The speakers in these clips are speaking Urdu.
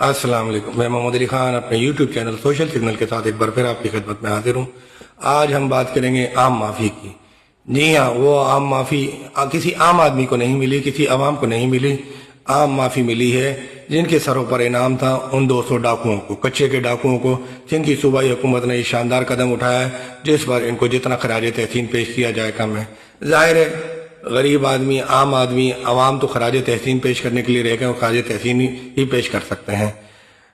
السلام علیکم، میں محمد علی خان اپنے یوٹیوب چینل سوشل سگنل کے ساتھ ایک بار پھر آپ کی خدمت میں حاضر ہوں۔ آج ہم بات کریں گے عام معافی کی۔ جی ہاں، وہ عام معافی کسی عام آدمی کو نہیں ملی، کسی عوام کو نہیں ملی، عام معافی ملی ہے جن کے سروں پر انعام تھا، ان 200 ڈاکوؤں کو، کچے کے ڈاکوؤں کو، جن کی صوبائی حکومت نے یہ شاندار قدم اٹھایا ہے جس پر ان کو جتنا خراج تحسین پیش کیا جائے کم ہے۔ ظاہر ہے غریب آدمی، عام آدمی، عوام تو خراج تحسین پیش کرنے کے لیے رہ گئے اور خراج تحسین ہی پیش کر سکتے ہیں۔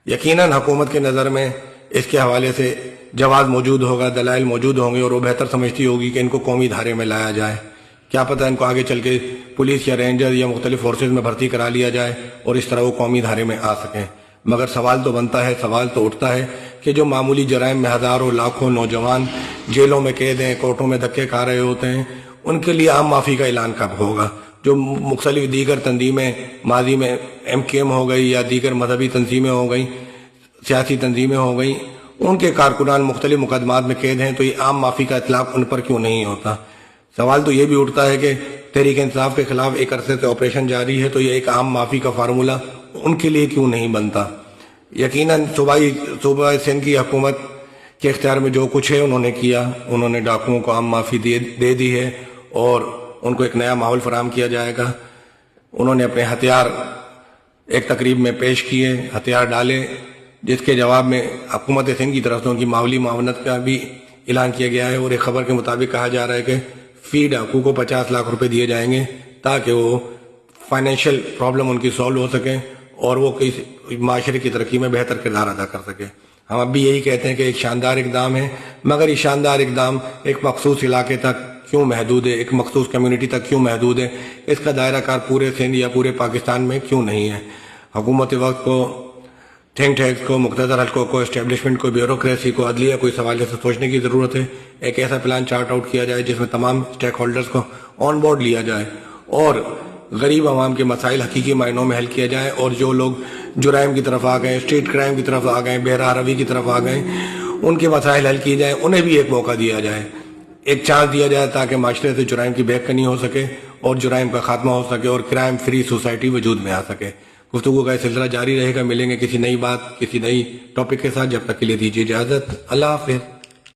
یقیناً حکومت کے نظر میں اس کے حوالے سے جواز موجود ہوگا، دلائل موجود ہوں گے، اور وہ بہتر سمجھتی ہوگی کہ ان کو قومی دھارے میں لایا جائے۔ کیا پتہ ان کو آگے چل کے پولیس یا رینجر یا مختلف فورسز میں بھرتی کرا لیا جائے اور اس طرح وہ قومی دھارے میں آ سکیں۔ مگر سوال تو بنتا ہے، سوال تو اٹھتا ہے کہ جو معمولی جرائم میں ہزاروں لاکھوں نوجوان جیلوں میں قید ہیں، کورٹوں میں دھکے کھا رہے ہوتے ہیں، ان کے لیے عام معافی کا اعلان کب ہوگا؟ جو مختلف دیگر تنظیمیں ماضی میں MKM ہو گئی یا دیگر مذہبی تنظیمیں ہو گئیں، سیاسی تنظیمیں ہو گئیں، ان کے کارکنان مختلف مقدمات میں قید ہیں، تو یہ عام معافی کا اطلاق ان پر کیوں نہیں ہوتا؟ سوال تو یہ بھی اٹھتا ہے کہ تحریک انصاف کے خلاف ایک عرصے سے آپریشن جاری ہے، تو یہ ایک عام معافی کا فارمولہ ان کے لیے کیوں نہیں بنتا؟ یقیناً صوبہ سندھ کی حکومت کے اختیار میں جو کچھ ہے انہوں نے کیا، انہوں نے ڈاکوؤں کو عام معافی دے دی ہے اور ان کو ایک نیا ماحول فراہم کیا جائے گا۔ انہوں نے اپنے ہتھیار ایک تقریب میں پیش کیے، ہتھیار ڈالے، جس کے جواب میں حکومت سندھ کی طرف سے ان کی مالی معاونت کا بھی اعلان کیا گیا ہے، اور ایک خبر کے مطابق کہا جا رہا ہے کہ فی ڈاکو کو 50 لاکھ روپے دیے جائیں گے تاکہ وہ فائنینشیل پرابلم ان کی سولو ہو سکیں اور وہ کسی معاشرے کی ترقی میں بہتر کردار ادا کر سکے۔ ہم اب بھی یہی کہتے ہیں کہ ایک شاندار اقدام ہے، مگر یہ شاندار اقدام ایک مخصوص علاقے تک کیوں محدود ہے، ایک مخصوص کمیونٹی تک کیوں محدود ہے؟ اس کا دائرہ کار پورے سندھ یا پورے پاکستان میں کیوں نہیں ہے؟ حکومت وقت کو، تھنک ٹینکس کو، مقتدر حلقوں کو، اسٹیبلشمنٹ کو، بیوروکریسی کو، عدلیہ کو اس حوالے سے سوچنے کی ضرورت ہے۔ ایک ایسا پلان چارٹ آؤٹ کیا جائے جس میں تمام اسٹیک ہولڈرز کو آن بورڈ لیا جائے اور غریب عوام کے مسائل حقیقی معنوں میں حل کیا جائے، اور جو لوگ جرائم کی طرف آ گئے، اسٹریٹ کرائم کی طرف آ گئے، بے راہ روی کی طرف آ گئے، ان کے مسائل حل کیے جائیں، انہیں بھی ایک موقع دیا جائے، ایک چانس دیا جائے تاکہ معاشرے سے جرائم کی بیک کنی ہو سکے اور جرائم کا خاتمہ ہو سکے اور کرائم فری سوسائٹی وجود میں آ سکے۔ گفتگو کا یہ سلسلہ جاری رہے گا، ملیں گے کسی نئی بات، کسی نئی ٹاپک کے ساتھ، جب تک کے لیے دیجیے اجازت، اللہ حافظ۔